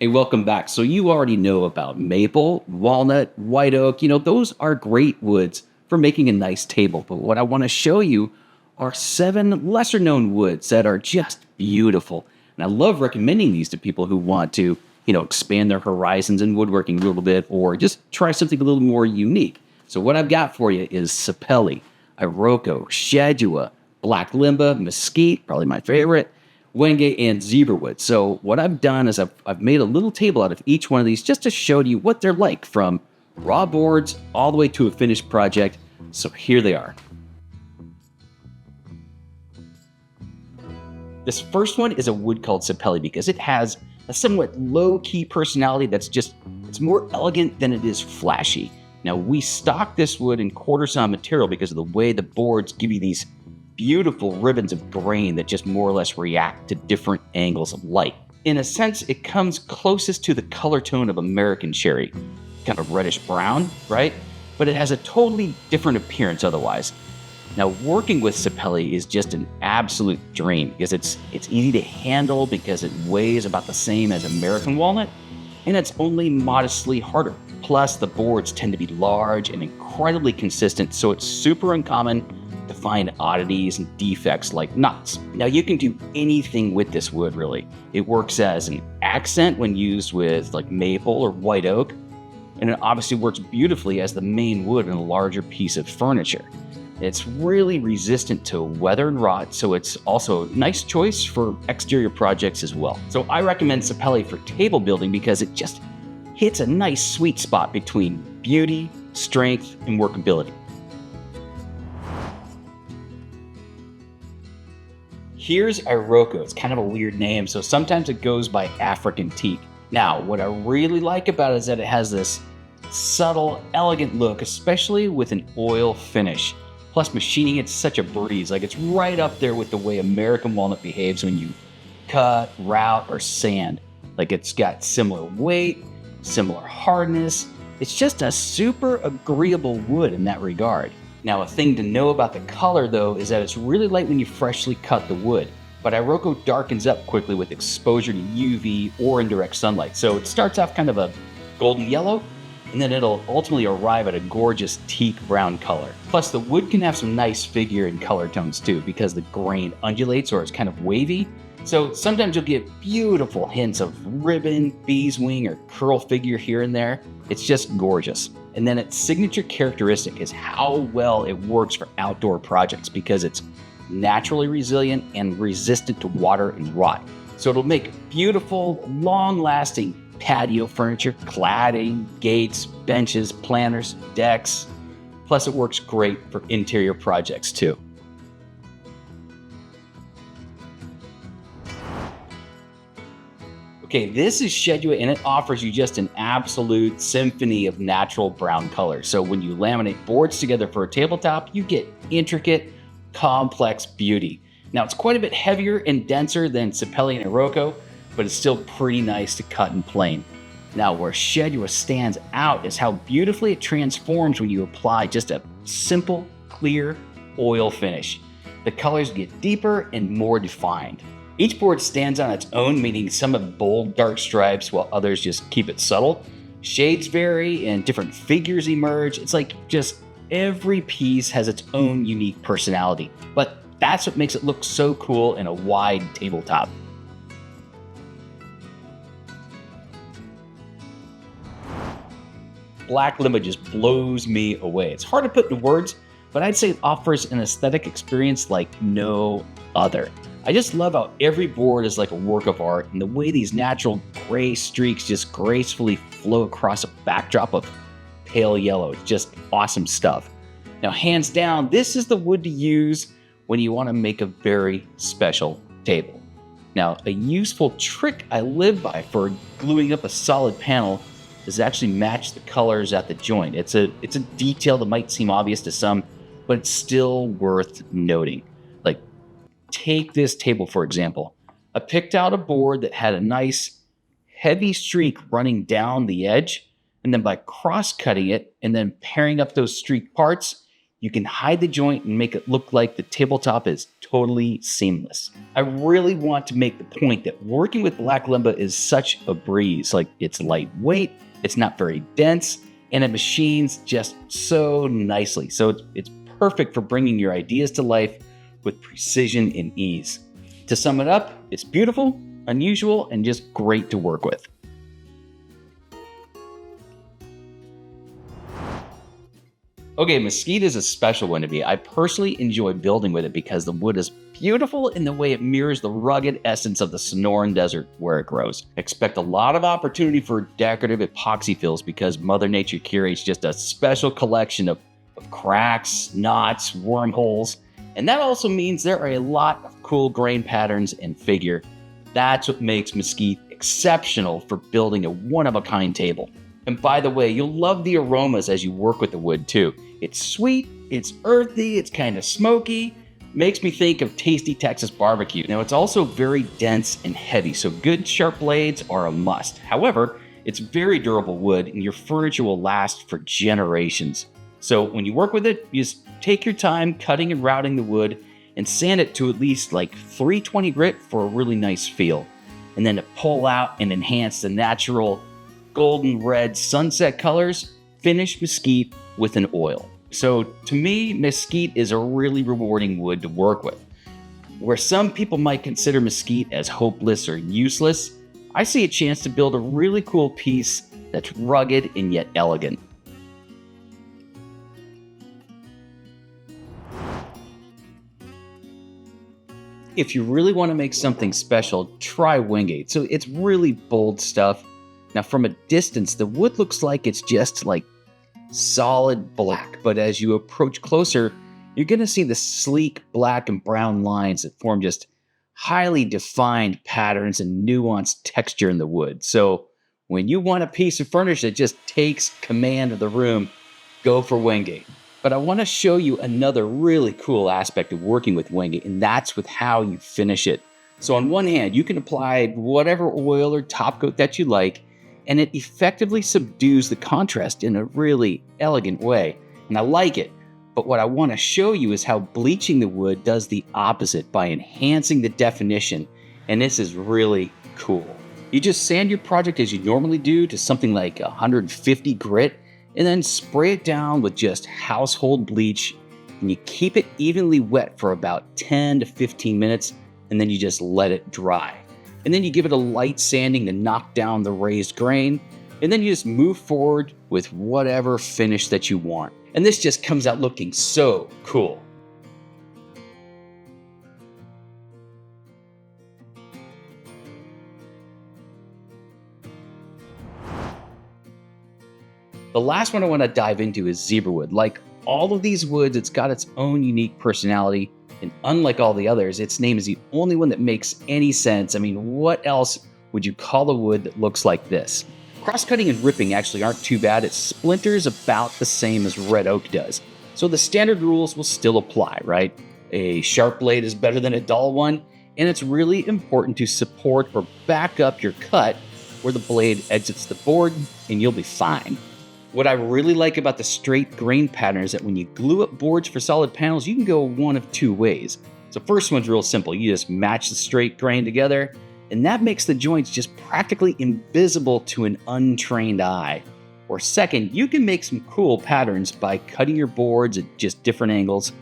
Hey, welcome back. So you already know about maple, walnut, white oak. Those are great woods for making a nice table. But what I want to show you are seven lesser known woods that are just beautiful. And I love recommending these to people who want to, expand their horizons in woodworking a little bit or just try something a little more unique. So what I've got for you is Sapele, Iroko, Shedua, black Limba, Mesquite, probably my favorite, Wenge, and Zebrawood. So what I've done is I've made a little table out of each one of these just to show you what they're like from raw boards all the way to a finished project. So here they are. This first one is a wood called Sapele because it has a somewhat low-key personality it's more elegant than it is flashy. Now, we stock this wood in quarter sawn material because of the way the boards give you these beautiful ribbons of grain that just more or less react to different angles of light. In a sense, it comes closest to the color tone of American cherry, kind of reddish brown, right? But it has a totally different appearance otherwise. Now, working with Sapele is just an absolute dream because it's easy to handle because it weighs about the same as American walnut, and it's only modestly harder. Plus, the boards tend to be large and incredibly consistent, so it's super uncommon to find oddities and defects like knots. Now, you can do anything with this wood, really. It works as an accent when used with like maple or white oak, and it obviously works beautifully as the main wood in a larger piece of furniture. It's really resistant to weather and rot, so it's also a nice choice for exterior projects as well. So I recommend Sapele for table building because it just hits a nice sweet spot between beauty, strength, and workability. Here's Iroko. It's kind of a weird name, so sometimes it goes by African teak. Now, what I really like about it is that it has this subtle, elegant look, especially with an oil finish. Plus, machining it's such a breeze. Like, it's right up there with the way American walnut behaves when you cut, route, or sand. Like, it's got similar weight, similar hardness. It's just a super agreeable wood in that regard. Now, a thing to know about the color, though, is that it's really light when you freshly cut the wood, but Iroko darkens up quickly with exposure to UV or indirect sunlight. So it starts off kind of a golden yellow, and then it'll ultimately arrive at a gorgeous teak brown color. Plus, the wood can have some nice figure and color tones too, because the grain undulates or is kind of wavy. So sometimes you'll get beautiful hints of ribbon, bee's wing, or curl figure here and there. It's just gorgeous. And then its signature characteristic is how well it works for outdoor projects because it's naturally resilient and resistant to water and rot. So it'll make beautiful, long-lasting patio furniture, cladding, gates, benches, planters, decks. Plus, it works great for interior projects too. Okay, this is Shedua, and it offers you just an absolute symphony of natural brown color. So when you laminate boards together for a tabletop, you get intricate, complex beauty. Now, it's quite a bit heavier and denser than Sapele and Iroko, but it's still pretty nice to cut and plane. Now, where Shedua stands out is how beautifully it transforms when you apply just a simple, clear oil finish. The colors get deeper and more defined. Each board stands on its own, meaning some have bold, dark stripes while others just keep it subtle. Shades vary and different figures emerge. It's like just every piece has its own unique personality, but that's what makes it look so cool in a wide tabletop. Black Limba just blows me away. It's hard to put into words, but I'd say it offers an aesthetic experience like no other. I just love how every board is like a work of art, and the way these natural gray streaks just gracefully flow across a backdrop of pale yellow. It's just awesome stuff. Now, hands down, this is the wood to use when you want to make a very special table. Now, a useful trick I live by for gluing up a solid panel is actually match the colors at the joint. It's a detail that might seem obvious to some, but it's still worth noting. Like, take this table, for example. I picked out a board that had a nice heavy streak running down the edge, and then by cross-cutting it and then pairing up those streak parts, you can hide the joint and make it look like the tabletop is totally seamless. I really want to make the point that working with black Limba is such a breeze. Like, it's lightweight, it's not very dense, and it machines just so nicely. So it's perfect for bringing your ideas to life with precision and ease. To sum it up, it's beautiful, unusual, and just great to work with. Okay, Mesquite is a special one to me. I personally enjoy building with it because the wood is beautiful in the way it mirrors the rugged essence of the Sonoran Desert where it grows. Expect a lot of opportunity for decorative epoxy fills because Mother Nature curates just a special collection of cracks, knots, wormholes, and that also means there are a lot of cool grain patterns and figure. That's what makes Mesquite exceptional for building a one-of-a-kind table. And by the way, you'll love the aromas as you work with the wood too. It's sweet, it's earthy, it's kind of smoky. Makes me think of tasty Texas barbecue. Now, it's also very dense and heavy, so good sharp blades are a must. However, it's very durable wood and your furniture will last for generations. So when you work with it, you just take your time cutting and routing the wood and sand it to at least like 320 grit for a really nice feel. And then to pull out and enhance the natural golden red sunset colors, finish Mesquite with an oil. So to me, Mesquite is a really rewarding wood to work with. Where some people might consider Mesquite as hopeless or useless, I see a chance to build a really cool piece that's rugged and yet elegant. If you really want to make something special, try Wenge. So it's really bold stuff. Now, from a distance, the wood looks like it's just like solid black, but as you approach closer, you're going to see the sleek black and brown lines that form just highly defined patterns and nuanced texture in the wood. So when you want a piece of furniture that just takes command of the room, go for Wenge. But I want to show you another really cool aspect of working with Wenge, and that's with how you finish it. So on one hand, you can apply whatever oil or top coat that you like, and it effectively subdues the contrast in a really elegant way. And I like it. But what I want to show you is how bleaching the wood does the opposite by enhancing the definition. And this is really cool. You just sand your project as you normally do to something like 150 grit, and then spray it down with just household bleach. And you keep it evenly wet for about 10 to 15 minutes, and then you just let it dry. And then you give it a light sanding to knock down the raised grain, and then you just move forward with whatever finish that you want. And this just comes out looking so cool. The last one I want to dive into is Zebrawood. Like all of these woods, it's got its own unique personality. And unlike all the others, its name is the only one that makes any sense. I mean, what else would you call a wood that looks like this? Cross-cutting and ripping actually aren't too bad. It splinters about the same as red oak does. So the standard rules will still apply, right? A sharp blade is better than a dull one, and it's really important to support or back up your cut where the blade exits the board, and you'll be fine. What I really like about the straight grain pattern is that when you glue up boards for solid panels, you can go one of two ways. So first one's real simple. You just match the straight grain together, and that makes the joints just practically invisible to an untrained eye. Or second, you can make some cool patterns by cutting your boards at just different angles.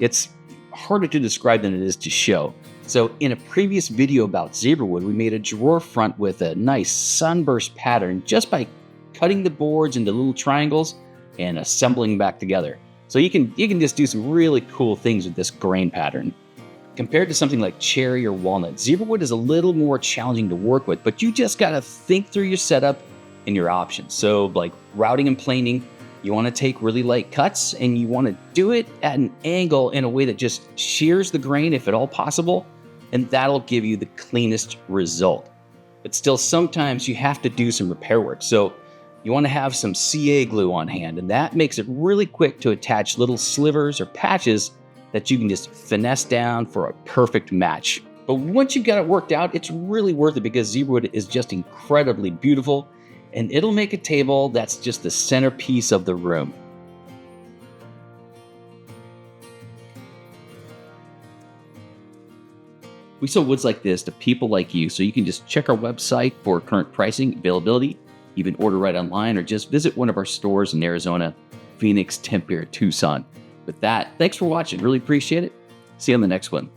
It's harder to describe than it is to show. So in a previous video about Zebrawood, we made a drawer front with a nice sunburst pattern just by cutting the boards into little triangles and assembling back together. So you can just do some really cool things with this grain pattern. Compared to something like cherry or walnut, Zebrawood is a little more challenging to work with, but you just gotta think through your setup and your options. So like routing and planing, you wanna take really light cuts and you wanna do it at an angle in a way that just shears the grain if at all possible, and that'll give you the cleanest result. But still, sometimes you have to do some repair work. So you want to have some CA glue on hand, and that makes it really quick to attach little slivers or patches that you can just finesse down for a perfect match. But once you've got it worked out, it's really worth it because Zebrawood is just incredibly beautiful, and it'll make a table that's just the centerpiece of the room. We sell woods like this to people like you, so you can just check our website for current pricing, availability, even order right online, or just visit one of our stores in Arizona, Phoenix, Tempe, or Tucson. With that, thanks for watching. Really appreciate it. See you on the next one.